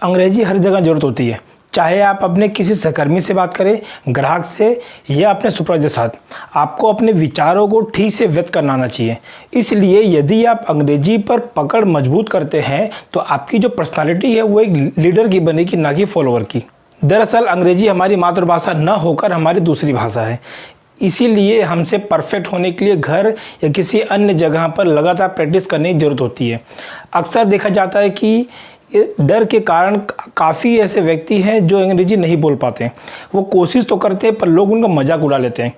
अंग्रेजी हर जगह ज़रूरत होती है, चाहे आप अपने किसी सहकर्मी से बात करें, ग्राहक से या अपने सुपरवाइजर के साथ। आपको अपने विचारों को ठीक से व्यक्त करना आना चाहिए। इसलिए यदि आप अंग्रेजी पर पकड़ मजबूत करते हैं तो आपकी जो पर्सनालिटी है वो एक लीडर की बनेगी, ना कि फॉलोअर की। दरअसल अंग्रेजी हमारी मातृभाषा न होकर हमारी दूसरी भाषा है। इसीलिए हमसे परफेक्ट होने के लिए घर या किसी अन्य जगह पर लगातार प्रैक्टिस करने की ज़रूरत होती है। अक्सर देखा जाता है कि डर के कारण काफ़ी ऐसे व्यक्ति हैं जो अंग्रेजी नहीं बोल पाते। वो कोशिश तो करते हैं पर लोग उनका मजाक उड़ा लेते हैं।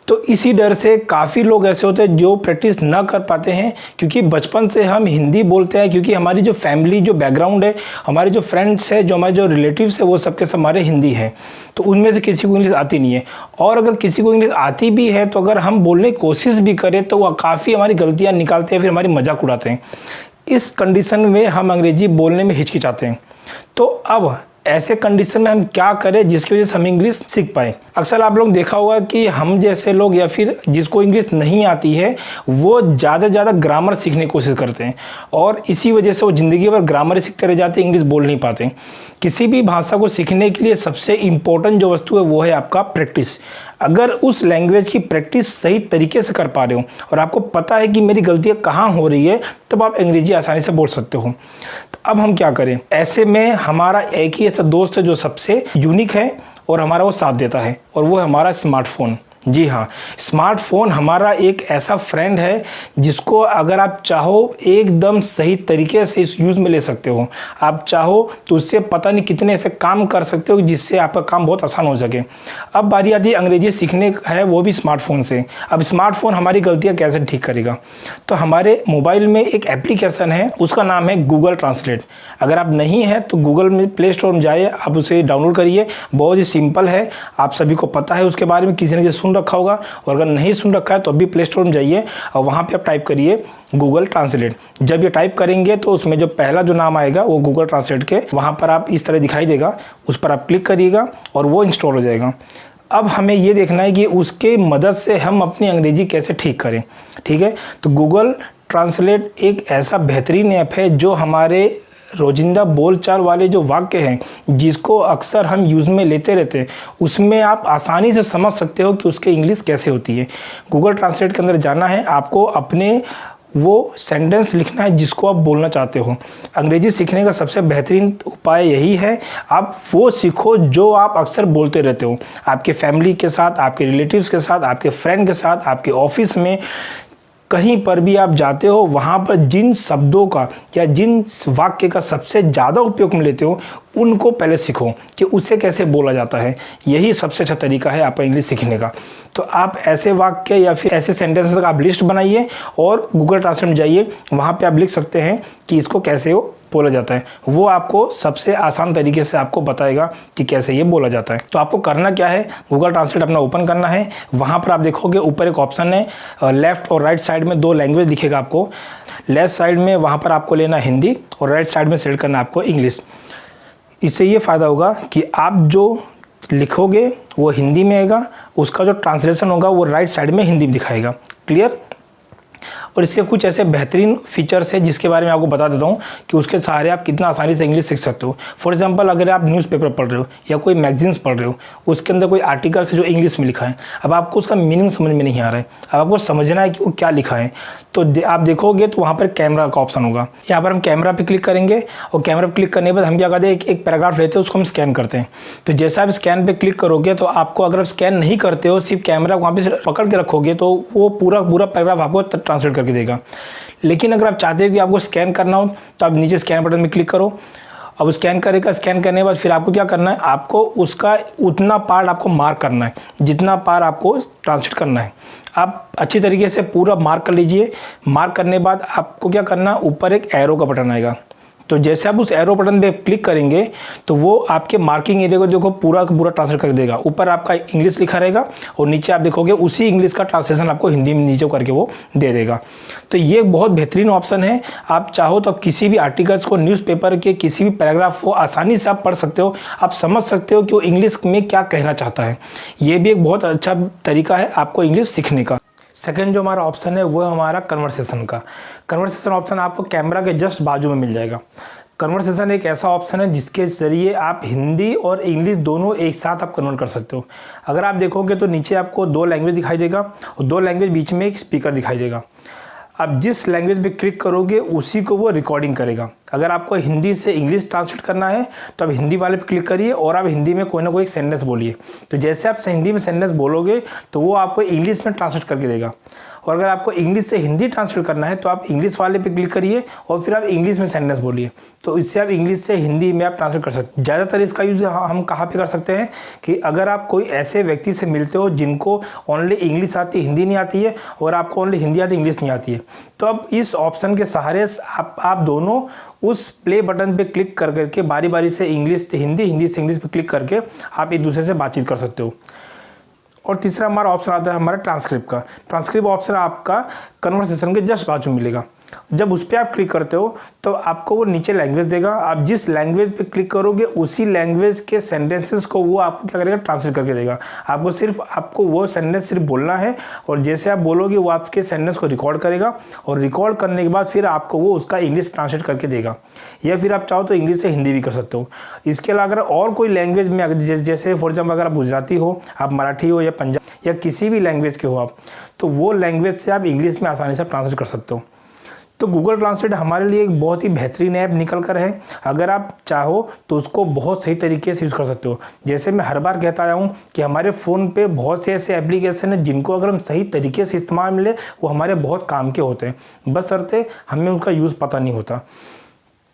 तो इसी डर से काफ़ी लोग ऐसे होते हैं जो प्रैक्टिस ना कर पाते हैं, क्योंकि बचपन से हम हिंदी बोलते हैं, क्योंकि हमारी जो फैमिली जो बैकग्राउंड है, हमारे जो फ्रेंड्स हैं, जो हमारे जो रिलेटिव्स है, वो सबके सब हमारे हिंदी हैं। तो उनमें से किसी को इंग्लिश आती नहीं है, और अगर किसी को इंग्लिश आती भी है तो अगर हम बोलने की कोशिश भी करें तो वह काफ़ी हमारी गलतियाँ निकालते हैं, फिर हमारी मजाक उड़ाते हैं। इस कंडीशन में हम अंग्रेजी बोलने में हिचकिचाते हैं। तो अब ऐसे कंडीशन में हम क्या करें जिसकी वजह से हम इंग्लिश सीख पाएँ। अक्सर आप लोग देखा होगा कि हम जैसे लोग या फिर जिसको इंग्लिश नहीं आती है वो ज़्यादा से ज़्यादा ग्रामर सीखने की कोशिश करते हैं, और इसी वजह से वो ज़िंदगी भर ग्रामर सीखते रह जाते हैं, इंग्लिश बोल नहीं पाते। किसी भी भाषा को सीखने के लिए सबसे इम्पोर्टेंट जो वस्तु है वो है आपका प्रैक्टिस। अगर उस लैंग्वेज की प्रैक्टिस सही तरीके से कर पा रहे हो और आपको पता है कि मेरी गलतियाँ कहाँ हो रही है, तब आप अंग्रेजी आसानी से बोल सकते हो। तो अब हम क्या करें? ऐसे में हमारा एक ही ऐसा दोस्त है जो सबसे यूनिक है और हमारा वो साथ देता है, और वो है हमारा स्मार्टफोन। जी हाँ, स्मार्टफोन हमारा एक ऐसा फ्रेंड है जिसको अगर आप चाहो एकदम सही तरीके से इस यूज़ में ले सकते हो। आप चाहो तो उससे पता नहीं कितने ऐसे काम कर सकते हो जिससे आपका काम बहुत आसान हो सके। अब बारी आती है अंग्रेजी सीखने है, वो भी स्मार्टफोन से। अब स्मार्टफोन हमारी गलतियाँ कैसे ठीक करेगा? तो हमारे मोबाइल में एक एप्लीकेशन है, उसका नाम है गूगल ट्रांसलेट। अगर आप नहीं है तो गूगल में प्ले स्टोर में जाइए, आप उसे डाउनलोड करिए। बहुत ही सिंपल है, आप सभी को पता है उसके बारे में, किसी ने सुन रखा होगा, और अगर नहीं सुन रखा है तो अभी प्ले स्टोर में जाइए और वहाँ पे आप टाइप करिए गूगल ट्रांसलेट। जब ये टाइप करेंगे तो उसमें जो पहला जो नाम आएगा वो गूगल ट्रांसलेट के, वहाँ पर आप इस तरह दिखाई देगा, उस पर आप क्लिक करिएगा और वो इंस्टॉल हो जाएगा। अब हमें ये देखना है कि उसके मदद से हम अपनी अंग्रेजी कैसे ठीक करें। ठीक है, तो गूगल ट्रांसलेट एक ऐसा बेहतरीन ऐप है जो हमारे रोजिंदा बोलचाल वाले जो वाक्य हैं जिसको अक्सर हम यूज़ में लेते रहते हैं, उसमें आप आसानी से समझ सकते हो कि उसके इंग्लिश कैसे होती है। गूगल ट्रांसलेट के अंदर जाना है, आपको अपने वो सेंटेंस लिखना है जिसको आप बोलना चाहते हो। अंग्रेजी सीखने का सबसे बेहतरीन उपाय यही है, आप वो सीखो जो आप अक्सर बोलते रहते हो, आपके फैमिली के साथ, आपके रिलेटिव्स के साथ, आपके फ्रेंड के साथ, आपके ऑफिस में, कहीं पर भी आप जाते हो, वहाँ पर जिन शब्दों का या जिन वाक्य का सबसे ज़्यादा उपयोग में लेते हो उनको पहले सीखो कि उससे कैसे बोला जाता है। यही सबसे अच्छा तरीका है आपका इंग्लिश सीखने का। तो आप ऐसे वाक्य या फिर ऐसे सेंटेंसेस का आप लिस्ट बनाइए और गूगल ट्रांसलेट में जाइए, वहाँ पे आप लिख सकते हैं कि इसको कैसे बोला जाता है। वो आपको सबसे आसान तरीके से आपको बताएगा कि कैसे ये बोला जाता है। तो आपको करना क्या है, गूगल ट्रांसलेट अपना ओपन करना है। वहाँ पर आप देखोगे ऊपर एक ऑप्शन है, लेफ्ट और राइट साइड में दो लैंग्वेज दिखेगा आपको। लेफ्ट साइड में वहाँ पर आपको लेना हिंदी और राइट साइड में सेलेक्ट करना आपको इंग्लिश। इससे ये फ़ायदा होगा कि आप जो लिखोगे वो हिंदी में आएगा, उसका जो ट्रांसलेशन होगा वो राइट साइड में हिंदी में दिखाएगा। क्लियर? और इसके कुछ ऐसे बेहतरीन फीचर्स है जिसके बारे में आपको बता देता हूँ कि उसके सहारे आप कितना आसानी से इंग्लिश सीख सकते हो। फॉर एग्जांपल, अगर आप न्यूज़पेपर पढ़ रहे हो या कोई मैगजीन्स पढ़ रहे हो, उसके अंदर कोई आर्टिकल है जो इंग्लिश में लिखा है, अब आपको उसका मीनिंग समझ में नहीं आ रहा है, अब आपको समझना है कि वो क्या लिखा है, तो आप देखोगे तो वहाँ पर कैमरा का ऑप्शन होगा। यहाँ पर हम कैमरा पर क्लिक करेंगे और कैमरा पर क्लिक करने के बाद हम क्या करते हैं, एक पैराग्राफ लेते हैं, उसको हम स्कैन करते हैं। तो जैसा आप स्कैन पे क्लिक करोगे तो आपको, अगर आप स्कैन नहीं करते हो, सिर्फ कैमरा वहाँ पे पकड़ के रखोगे, तो वो पूरा पैराग्राफ आपको ट्रांसलेट करके देगा। लेकिन अगर आप चाहते हो कि आपको स्कैन करना हो तो आप नीचे स्कैन बटन में क्लिक करो। अब स्कैन करेगा, स्कैन करने के बाद फिर आपको क्या करना है, आपको उसका उतना पार्ट आपको मार्क करना है जितना पार्ट आपको ट्रांसलेट करना है। आप अच्छी तरीके से पूरा मार्क कर लीजिए। मार्क करने के बाद आपको क्या करना, ऊपर एक एरो का बटन आएगा, तो जैसे आप उस एरो बटन पे क्लिक करेंगे तो वो आपके मार्किंग एरिया को देखो पूरा का पूरा ट्रांसलेट कर देगा। ऊपर आपका इंग्लिश लिखा रहेगा और नीचे आप देखोगे उसी इंग्लिश का ट्रांसलेशन आपको हिंदी में नीचे करके वो दे देगा। तो ये बहुत बेहतरीन ऑप्शन है। आप चाहो तो आप किसी भी आर्टिकल्स को, न्यूज़पेपर के किसी भी पैराग्राफ को आसानी से आप पढ़ सकते हो, आप समझ सकते हो कि वो इंग्लिश में क्या कहना चाहता है। ये भी एक बहुत अच्छा तरीका है आपको इंग्लिश सीखने का। सेकंड जो हमारा ऑप्शन है वो है हमारा कन्वर्सेशन का। कन्वर्सेशन ऑप्शन आपको कैमरा के जस्ट बाजू में मिल जाएगा। कन्वर्सेशन एक ऐसा ऑप्शन है जिसके ज़रिए आप हिंदी और इंग्लिश दोनों एक साथ आप कन्वर्ट कर सकते हो। अगर आप देखोगे तो नीचे आपको 2 लैंग्वेज दिखाई देगा और 2 लैंग्वेज बीच में एक स्पीकर दिखाई देगा। आप जिस लैंग्वेज पे क्लिक करोगे उसी को वो रिकॉर्डिंग करेगा। अगर आपको हिंदी से इंग्लिश ट्रांसलेट करना है तो आप हिंदी वाले पे क्लिक करिए और आप हिंदी में कोई ना कोई एक सेंटेंस बोलिए। तो जैसे आप हिंदी में सेंटेंस बोलोगे तो वो आपको इंग्लिश में ट्रांसलेट करके देगा। और अगर आपको इंग्लिश से हिंदी ट्रांसलेट करना है तो आप इंग्लिश वाले पे क्लिक करिए और फिर आप इंग्लिश में सेंटेंस बोलिए। तो इससे आप इंग्लिश से हिंदी में आप ट्रांसलेट कर सकते हैं। ज़्यादातर इसका यूज़ हम कहाँ पे कर सकते हैं कि अगर आप कोई ऐसे व्यक्ति से मिलते हो जिनको ओनली इंग्लिश आती है, हिंदी नहीं आती है, और आपको ओनली हिंदी आती है, इंग्लिश नहीं आती है, तो अब इस ऑप्शन के सहारे आप दोनों उस प्ले बटन पे क्लिक कर करके बारी बारी से इंग्लिश से हिंदी, हिंदी से इंग्लिश पे क्लिक करके आप एक दूसरे से बातचीत कर सकते हो। और तीसरा हमारा ऑप्शन आता है हमारा ट्रांसक्रिप्ट का। ट्रांसक्रिप्ट ऑप्शन आपका कन्वर्सेशन के जस्ट बाजू मिलेगा। जब उस पर आप क्लिक करते हो तो आपको वो नीचे लैंग्वेज देगा। आप जिस लैंग्वेज पे क्लिक करोगे उसी लैंग्वेज के सेंटेंसेस को वो आपको क्या करेगा, ट्रांसलेट करके देगा। आपको वो सेंटेंस सिर्फ बोलना है और जैसे आप बोलोगे वो आपके सेंटेंस को रिकॉर्ड करेगा और रिकॉर्ड करने के बाद फिर आपको वो उसका इंग्लिश ट्रांसलेट करके देगा। या फिर आप चाहो तो इंग्लिश से हिंदी भी कर सकते हो। इसके अलावा अगर और कोई लैंग्वेज में जैसे फॉर एग्जाम्पल अगर आप गुजराती हो, आप मराठी हो या पंजाब या किसी भी लैंग्वेज के हो आप, तो वो लैंग्वेज से आप इंग्लिश में आसानी से ट्रांसलेट कर सकते हो। तो गूगल ट्रांसलेट हमारे लिए एक बहुत ही बेहतरीन ऐप निकल कर है। अगर आप चाहो तो उसको बहुत सही तरीके से यूज़ कर सकते हो। जैसे मैं हर बार कहता आया हूँ कि हमारे फ़ोन पे बहुत से ऐसे एप्लीकेशन हैं जिनको अगर हम सही तरीके से इस्तेमाल मिले वो हमारे बहुत काम के होते हैं, बशर्ते हमें उसका यूज़ पता नहीं होता।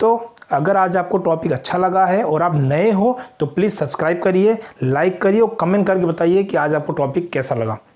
तो अगर आज आपको टॉपिक अच्छा लगा है और आप नए हो तो प्लीज़ सब्सक्राइब करिए, लाइक करिए और कमेंट करके बताइए कि आज आपको टॉपिक कैसा लगा।